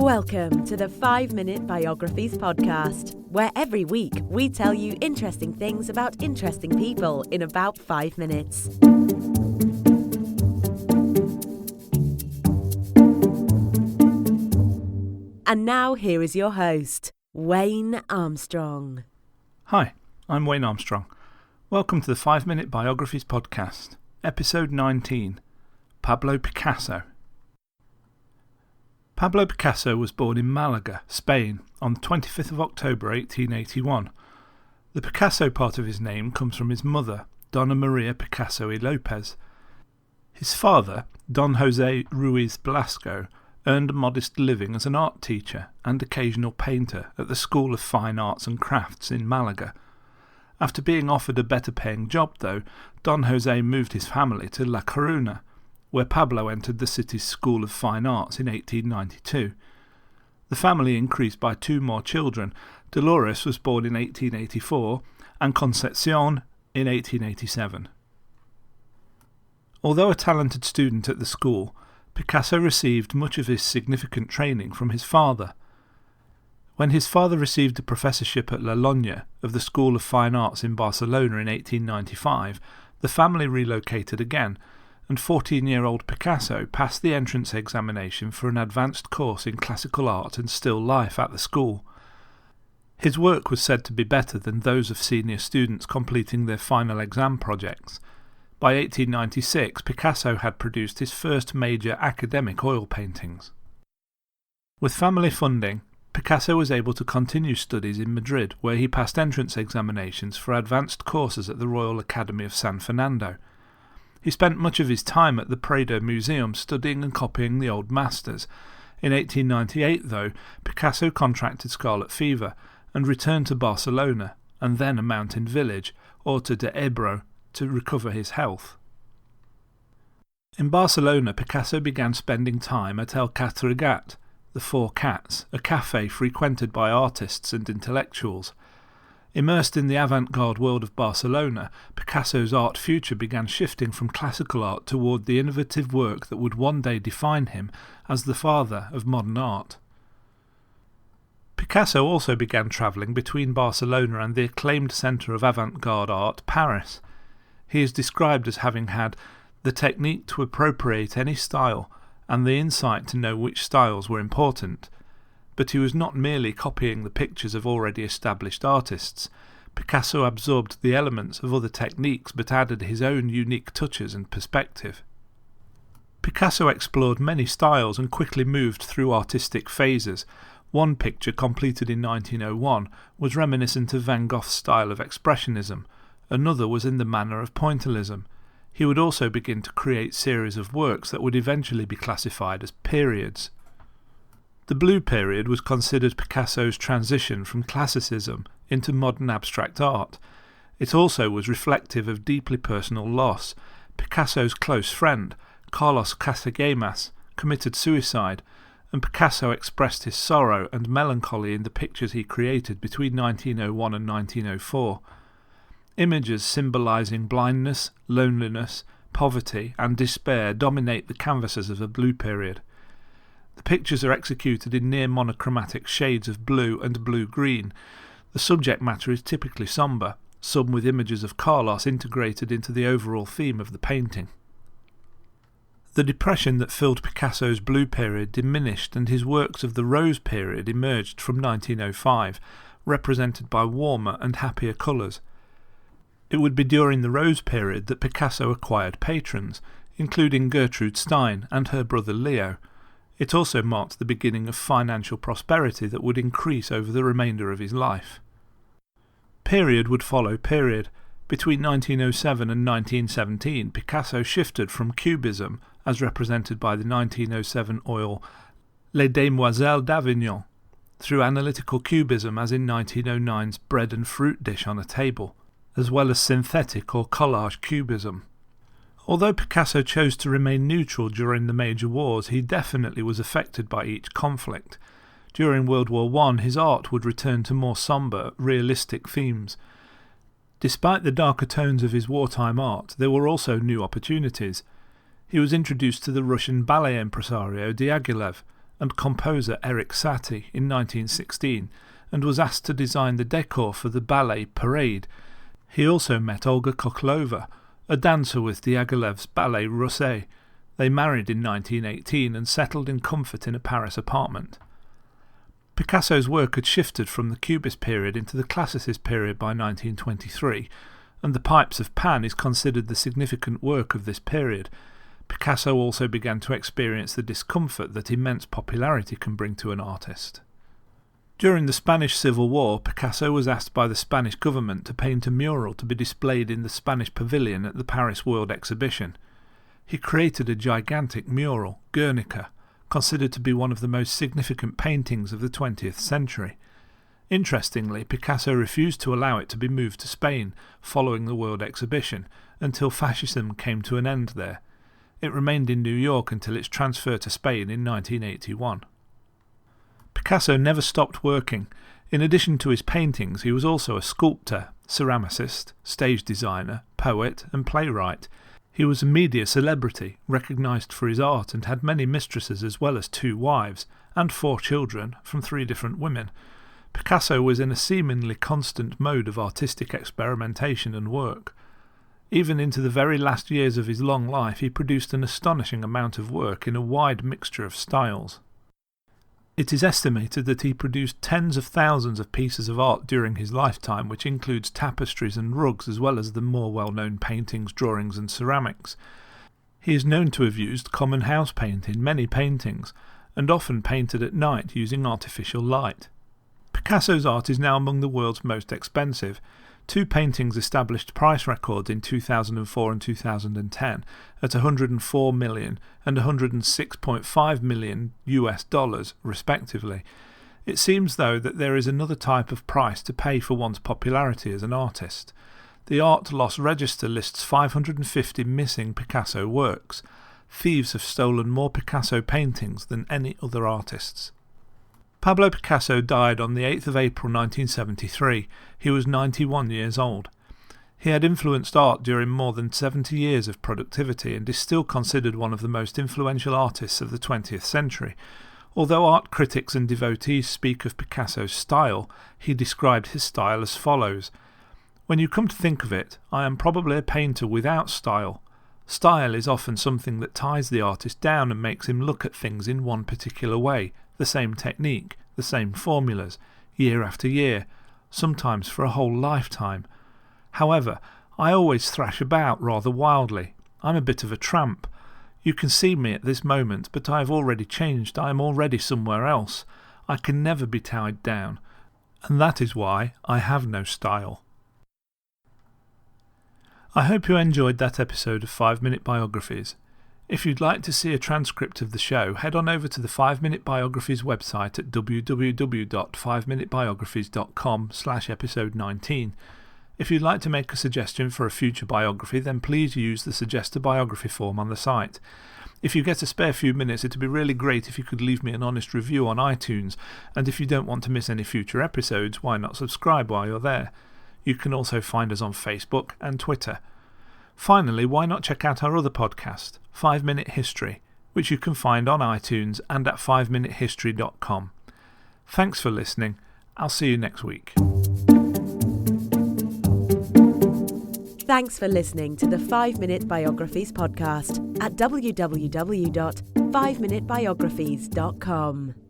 Welcome to the 5-Minute Biographies podcast, where every week we tell you interesting things about interesting people in about 5 minutes. And now here is your host, Wayne Armstrong. Hi, I'm Wayne Armstrong. Welcome to the 5-Minute Biographies podcast, episode 19, Pablo Picasso. Pablo Picasso was born in Malaga, Spain, on the 25th of October 1881. The Picasso part of his name comes from his mother, Dona Maria Picasso y Lopez. His father, Don José Ruiz Blasco, earned a modest living as an art teacher and occasional painter at the School of Fine Arts and Crafts in Malaga. After being offered a better paying job, though, Don José moved his family to La Coruña, where Pablo entered the city's School of Fine Arts in 1892. The family increased by 2 more children. Dolores was born in 1884 and Concepcion in 1887. Although a talented student at the school, Picasso received much of his significant training from his father. When his father received a professorship at La Doña of the School of Fine Arts in Barcelona in 1895, the family relocated again, and 14-year-old Picasso passed the entrance examination for an advanced course in classical art and still life at the school. His work was said to be better than those of senior students completing their final exam projects. By 1896, Picasso had produced his first major academic oil paintings. With family funding, Picasso was able to continue studies in Madrid, where he passed entrance examinations for advanced courses at the Royal Academy of San Fernando. He spent much of his time at the Prado Museum studying and copying the old masters. In 1898, though, Picasso contracted scarlet fever and returned to Barcelona, and then a mountain village, Horta de Ebro, to recover his health. In Barcelona, Picasso began spending time at El Catregat, the Four Cats, a cafe frequented by artists and intellectuals. Immersed in the avant-garde world of Barcelona, Picasso's art future began shifting from classical art toward the innovative work that would one day define him as the father of modern art. Picasso also began travelling between Barcelona and the acclaimed centre of avant-garde art, Paris. He is described as having had the technique to appropriate any style and the insight to know which styles were important. But he was not merely copying the pictures of already established artists. Picasso absorbed the elements of other techniques but added his own unique touches and perspective. Picasso explored many styles and quickly moved through artistic phases. One picture, completed in 1901, was reminiscent of Van Gogh's style of expressionism. Another was in the manner of pointillism. He would also begin to create series of works that would eventually be classified as periods. The Blue Period was considered Picasso's transition from classicism into modern abstract art. It also was reflective of deeply personal loss. Picasso's close friend, Carlos Casagemas, committed suicide, and Picasso expressed his sorrow and melancholy in the pictures he created between 1901 and 1904. Images symbolising blindness, loneliness, poverty and despair dominate the canvases of the Blue Period. The pictures are executed in near monochromatic shades of blue and blue-green. The subject matter is typically sombre, some with images of Carlos integrated into the overall theme of the painting. The depression that filled Picasso's Blue Period diminished, and his works of the Rose Period emerged from 1905, represented by warmer and happier colours. It would be during the Rose Period that Picasso acquired patrons, including Gertrude Stein and her brother Leo. It also marked the beginning of financial prosperity that would increase over the remainder of his life. Period would follow period. Between 1907 and 1917, Picasso shifted from Cubism, as represented by the 1907 oil Les Demoiselles d'Avignon, through analytical cubism, as in 1909's bread and fruit dish on a table, as well as synthetic or collage cubism. Although Picasso chose to remain neutral during the major wars, he definitely was affected by each conflict. During World War I, his art would return to more sombre, realistic themes. Despite the darker tones of his wartime art, there were also new opportunities. He was introduced to the Russian ballet impresario Diaghilev, and composer Erik Satie in 1916, and was asked to design the decor for the ballet Parade. He also met Olga Koklova, a dancer with Diaghilev's Ballet Russe. They married in 1918 and settled in comfort in a Paris apartment. Picasso's work had shifted from the Cubist period into the Classicist period by 1923, and The Pipes of Pan is considered the significant work of this period. Picasso also began to experience the discomfort that immense popularity can bring to an artist. During the Spanish Civil War, Picasso was asked by the Spanish government to paint a mural to be displayed in the Spanish Pavilion at the Paris World Exhibition. He created a gigantic mural, Guernica, considered to be one of the most significant paintings of the 20th century. Interestingly, Picasso refused to allow it to be moved to Spain following the World Exhibition until fascism came to an end there. It remained in New York until its transfer to Spain in 1981. Picasso never stopped working. In addition to his paintings, he was also a sculptor, ceramicist, stage designer, poet and playwright. He was a media celebrity, recognised for his art, and had many mistresses as well as 2 wives, and 4 children from 3 different women. Picasso was in a seemingly constant mode of artistic experimentation and work. Even into the very last years of his long life, he produced an astonishing amount of work in a wide mixture of styles. It is estimated that he produced tens of thousands of pieces of art during his lifetime, which includes tapestries and rugs as well as the more well-known paintings, drawings and ceramics. He is known to have used common house paint in many paintings, and often painted at night using artificial light. Picasso's art is now among the world's most expensive. 2 paintings established price records in 2004 and 2010 at $104 million and $106.5 million US, respectively. It seems, though, that there is another type of price to pay for one's popularity as an artist. The Art Loss Register lists 550 missing Picasso works. Thieves have stolen more Picasso paintings than any other artists. Pablo Picasso died on the 8th of April 1973. He was 91 years old. He had influenced art during more than 70 years of productivity and is still considered one of the most influential artists of the 20th century. Although art critics and devotees speak of Picasso's style, he described his style as follows: "When you come to think of it, I am probably a painter without style. Style is often something that ties the artist down and makes him look at things in one particular way, the same technique, the same formulas, year after year, sometimes for a whole lifetime. However, I always thrash about rather wildly. I'm a bit of a tramp. You can see me at this moment, but I have already changed. I am already somewhere else. I can never be tied down, and that is why I have no style." I hope you enjoyed that episode of 5-Minute Biographies. If you'd like to see a transcript of the show, head on over to the 5-Minute Biographies website at www.5minutebiographies.com/episode 19. If you'd like to make a suggestion for a future biography, then please use the Suggest a Biography form on the site. If you get a spare few minutes, it would be really great if you could leave me an honest review on iTunes, and if you don't want to miss any future episodes, why not subscribe while you're there? You can also find us on Facebook and Twitter. Finally, why not check out our other podcast, 5-Minute History, which you can find on iTunes and at 5minutehistory.com. Thanks for listening. I'll see you next week. Thanks for listening to the 5-Minute Biographies podcast at www.5minutebiographies.com.